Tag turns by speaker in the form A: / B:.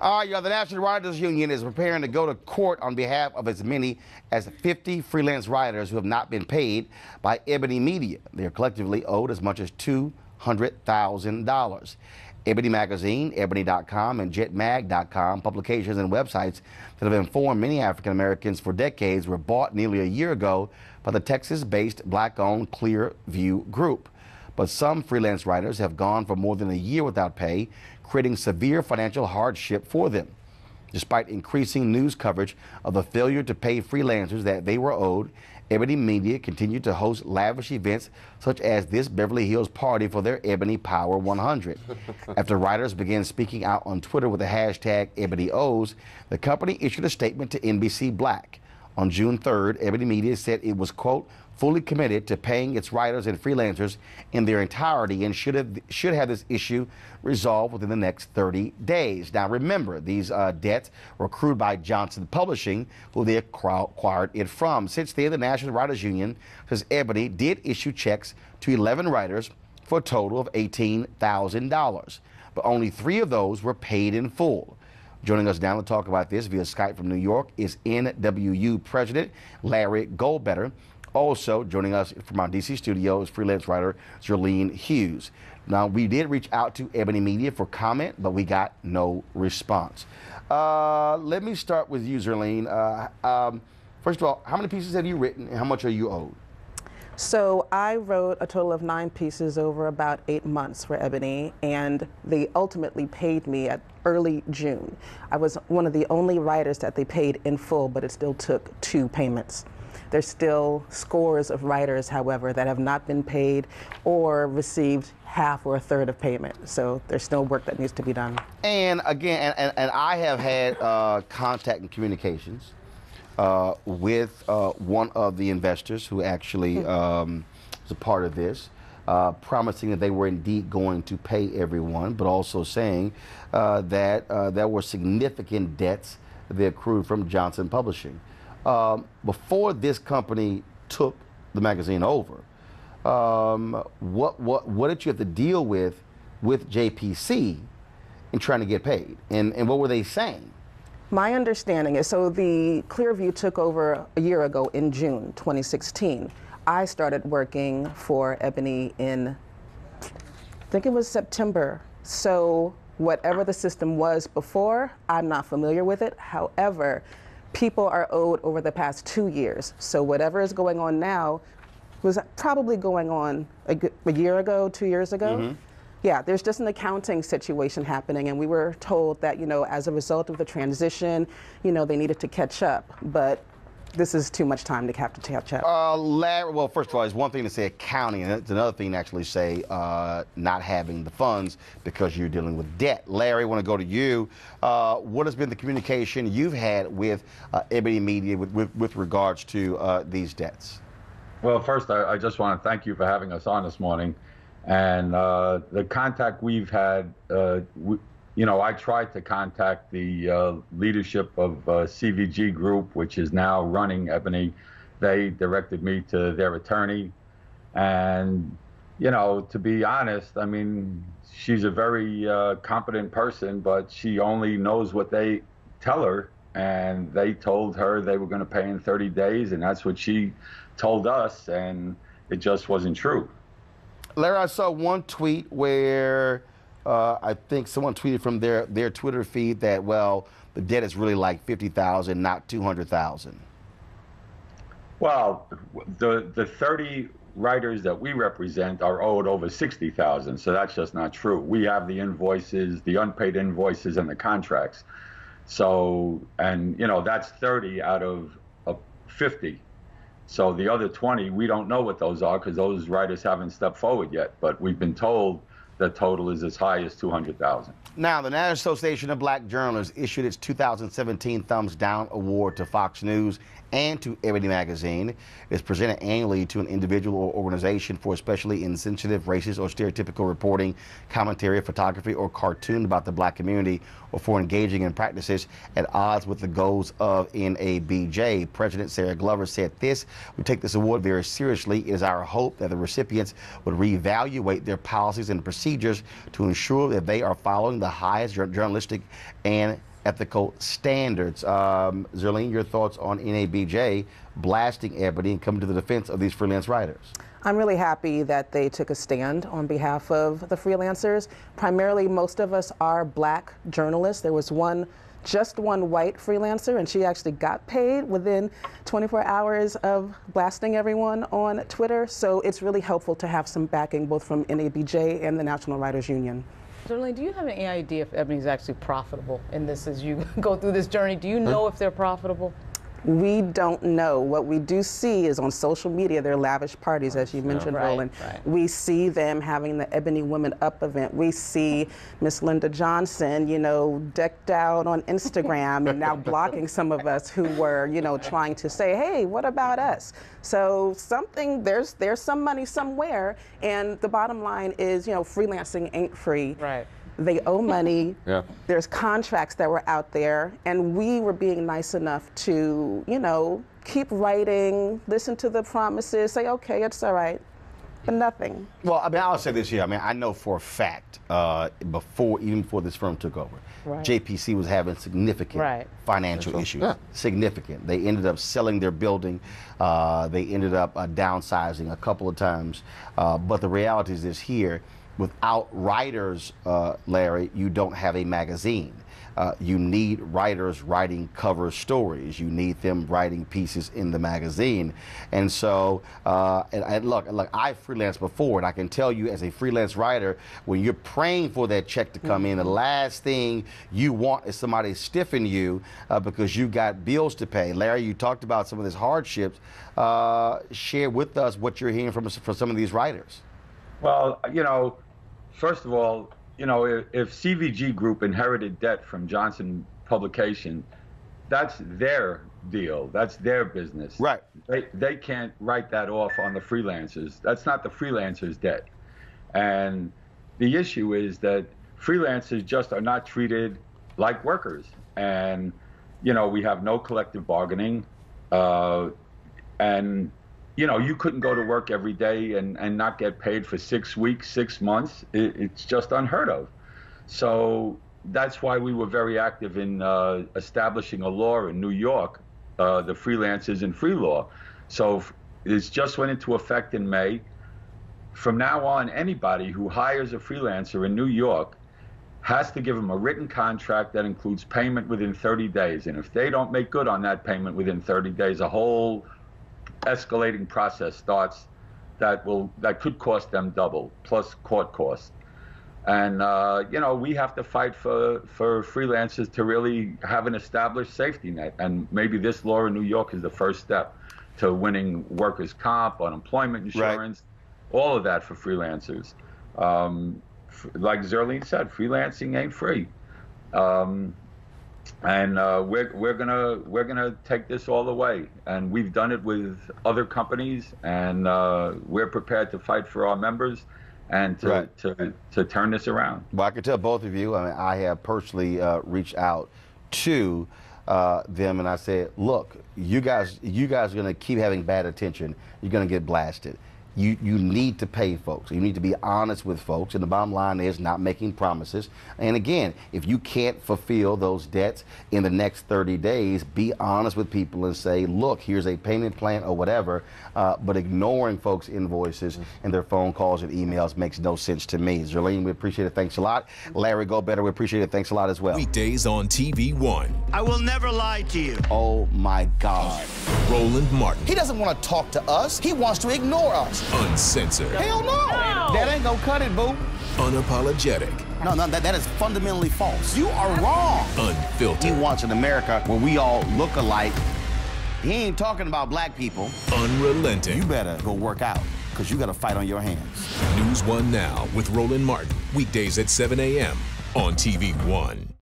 A: All right, y'all, the National Writers Union is preparing to go to court on behalf of as many as 50 freelance writers who have not been paid by EBONY Media. They are collectively owed as much as $200,000. Ebony Magazine, Ebony.com, and JetMag.com, publications and websites that have informed many African Americans for decades, were bought nearly a year ago by the Texas-based black-owned Clearview Group. But some freelance writers have gone for more than a year without pay, creating severe financial hardship for them. Despite increasing news coverage of the failure to pay freelancers that they were owed, EBONY Media continued to host lavish events such as this Beverly Hills party for their Ebony Power 100. After writers began speaking out on Twitter with the hashtag EbonyOwes, the company issued a statement to NBC Black. On June 3rd, EBONY Media said it was, quote, fully committed to paying its writers and freelancers in their entirety and should have this issue resolved within the next 30 days. Now remember, these debts were accrued by Johnson Publishing, who they acquired it from. Since then, the National Writers Union says EBONY did issue checks to 11 writers for a total of $18,000, but only 3 of those were paid in full. Joining us now to talk about this via Skype from New York is NWU President Larry Goldbetter. Also joining us from our DC studio is freelance writer Zerlene Hughes. Now, we did reach out to EBONY Media for comment, but we got no response. Let me start with you, Zerlene. First of all, how many pieces have you written and how much are you owed?
B: So I wrote a total of 9 pieces over about 8 months for EBONY, and they ultimately paid me at early June. I was one of the only writers that they paid in full, but it still took 2 payments. There's still scores of writers, however, that have not been paid or received half or a third of payment. So there's still work that needs to be done. And
A: again, and I have had contact and communications with one of the investors who actually was a part of this, promising that they were indeed going to pay everyone, but also saying that there were significant debts that accrued from Johnson Publishing. Before this company took the magazine over, what did you have to deal with JPC in trying to get paid? And what were they saying?
B: My understanding is, so the Clearview took over a year ago in June 2016. I started working for EBONY in, I think it was September. So whatever the system was before, I'm not familiar with it. However, people are owed over the past 2 years. So whatever is going on now was probably going on a year ago, 2 years ago. Mm-hmm. Yeah, there's just an accounting situation happening, and we were told that, as a result of the transition, they needed to catch up, but this is too much time to catch up.
A: Larry, well, first of all, it's one thing to say accounting, and it's another thing to actually say not having the funds because you're dealing with debt. Larry, I want to go to you. What has been the communication you've had with EBONY Media with regards to these debts?
C: Well, first, I just want to thank you for having us on this morning. And the contact we've had, I tried to contact the leadership of CVG Group, which is now running EBONY. They directed me to their attorney. And, to be honest, I mean, she's a very competent person, but she only knows what they tell her. And they told her they were going to pay in 30 days, and that's what she told us, and it just wasn't true.
A: Larry, I saw one tweet where I think someone tweeted from their Twitter feed that, well, the debt is really like $50,000, not $200,000.
C: Well, the 30 writers that we represent are owed over $60,000, so that's just not true. We have the invoices, the unpaid invoices, and the contracts. So, and that's 30 out of 50. So the other 20, we don't know what those are because those writers haven't stepped forward yet. But we've been told the total is as high as $200,000.
A: Now, the National Association of Black Journalists issued its 2017 Thumbs Down Award to Fox News and to EBONY Magazine. It's presented annually to an individual or organization for especially insensitive, racist, or stereotypical reporting, commentary, photography, or cartoon about the black community, or for engaging in practices at odds with the goals of NABJ. President Sarah Glover said this: "We take this award very seriously. It is our hope that the recipients would reevaluate their policies and procedures to ensure that they are following the highest journalistic and ethical standards. Zerlene, your thoughts on NABJ blasting Ebony and coming to the defense of these freelance writers?
B: I'm really happy that they took a stand on behalf of the freelancers. Primarily, most of us are black journalists. There was just one white freelancer, and she actually got paid within 24 hours of blasting everyone on Twitter. So it's really helpful to have some backing both from NABJ and the National Writers Union.
D: Darlene, do you have any idea if Ebony's actually profitable in this as you go through this journey? Do you know if they're profitable?
B: We don't know. What we do see is on social media, their lavish parties, as you mentioned, Roland.
D: Right.
B: We see them having the Ebony Women Up event. We see Miss Linda Johnson, you know, decked out on Instagram and now blocking some of us who were, you know, trying to say, hey, what about us? So there's some money somewhere, and the bottom line is, you know, freelancing ain't free.
D: Right.
B: They owe money.
A: Yeah.
B: There's contracts that were out there, and we were being nice enough to, you know, keep writing, listen to the promises, say, okay, it's all right, but nothing.
A: Well, I mean, I'll say this here. I mean, I know for a fact, even before this firm took over, JPC was having significant financial issues. Yeah. Significant. They ended up selling their building. They ended up downsizing a couple of times. But the reality is this here. Without writers, Larry, you don't have a magazine. You need writers writing cover stories. You need them writing pieces in the magazine. And so, and look, I freelanced before, and I can tell you as a freelance writer, when you're praying for that check to come in, the last thing you want is somebody stiffing you because you got bills to pay. Larry, you talked about some of these hardships. Share with us what you're hearing from some of these writers.
C: Well, you know, first of all, you know, if CVG Group inherited debt from Johnson Publication, that's their deal. That's their business.
A: Right.
C: They can't write that off on the freelancers. That's not the freelancers' debt. And the issue is that freelancers just are not treated like workers. And, you know, we have no collective bargaining. And you know, you couldn't go to work every day and not get paid for 6 weeks, 6 months. It's just unheard of. So that's why we were very active in establishing a law in New York, the Freelancers and Free Law. So it just went into effect in May. From now on, anybody who hires a freelancer in New York has to give them a written contract that includes payment within 30 days. And if they don't make good on that payment within 30 days, a whole escalating process starts that could cost them double, plus court costs. And you know, we have to fight for freelancers to really have an established safety net. And maybe this law in New York is the first step to winning workers' comp, unemployment insurance, all of that for freelancers. Like Zerlene said, freelancing ain't free. And we're gonna take this all the way, and we've done it with other companies, and we're prepared to fight for our members and to turn this around.
A: Well, I can tell both of you. I mean, I have personally reached out to them, and I said, look, you guys are gonna keep having bad attention. You're gonna get blasted. You need to pay folks. You need to be honest with folks. And the bottom line is not making promises. And again, if you can't fulfill those debts in the next 30 days, be honest with people and say, look, here's a payment plan or whatever. But ignoring folks' invoices and their phone calls and emails makes no sense to me. Zerlene, we appreciate it. Thanks a lot. Larry, go better. We appreciate it. Thanks a lot as well.
E: Weekdays on TV One.
F: I will never lie to you.
A: Oh, my God.
E: Roland Martin.
F: He doesn't want to talk to us. He wants to ignore us.
E: Uncensored.
F: Hell no!
A: That ain't gonna cut it, boo.
E: Unapologetic.
F: No, that is fundamentally false. You are wrong.
E: Unfiltered.
A: He wants an America where we all look alike. He ain't talking about black people.
E: Unrelenting.
F: You better go work out, because you got a fight on your hands.
E: NewsOne Now with Roland Martin. Weekdays at 7 a.m. on TV One.